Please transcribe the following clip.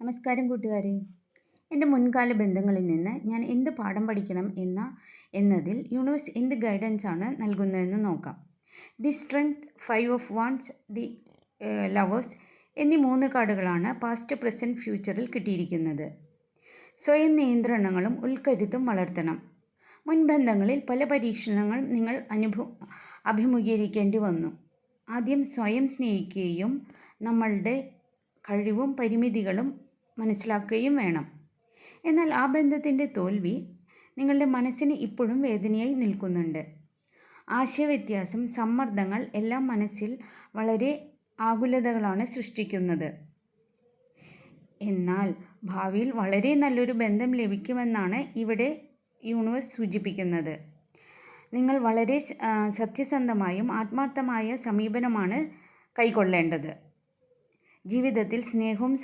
നമസ്കാരം കൂട്ടുകാരെ. എൻ്റെ മുൻകാല ബന്ധങ്ങളിൽ നിന്ന് ഞാൻ എന്ത് പാഠം പഠിക്കണം എന്നതിൽ യൂണിവേഴ്സ് എന്ത് ഗൈഡൻസ് ആണ് നൽകുന്നതെന്ന് നോക്കാം. The strength, 5 of wants, the lovers എന്നീ 3 കാർഡുകളാണ് പാസ്റ്റ്, പ്രസൻറ്റ്, ഫ്യൂച്ചറിൽ കിട്ടിയിരിക്കുന്നത്. സ്വയം നിയന്ത്രണങ്ങളും ഉൾക്കരുത്തും വളർത്തണം. മുൻബന്ധങ്ങളിൽ പല പരീക്ഷണങ്ങൾ നിങ്ങൾ അഭിമുഖീകരിക്കേണ്ടി വന്നു. ആദ്യം സ്വയം സ്നേഹിക്കുകയും നമ്മളുടെ കഴിവും പരിമിതികളും മനസ്സിലാക്കുകയും വേണം. എന്നാൽ ആ ബന്ധത്തിൻ്റെ തോൽവി നിങ്ങളുടെ മനസ്സിന് ഇപ്പോഴും വേദനയായി നിൽക്കുന്നുണ്ട്. ആശയവ്യത്യാസം, സമ്മർദ്ദങ്ങൾ എല്ലാം മനസ്സിൽ വളരെ ആകുലതകളാണ് സൃഷ്ടിക്കുന്നത്. എന്നാൽ ഭാവിയിൽ വളരെ നല്ലൊരു ബന്ധം ലഭിക്കുമെന്നാണ് ഇവിടെ യൂണിവേഴ്സ് സൂചിപ്പിക്കുന്നത്. നിങ്ങൾ വളരെ സത്യസന്ധമായും ആത്മാർത്ഥമായ സമീപനമാണ് കൈക്കൊള്ളേണ്ടത്. ജീവിതത്തിൽ സ്നേഹവും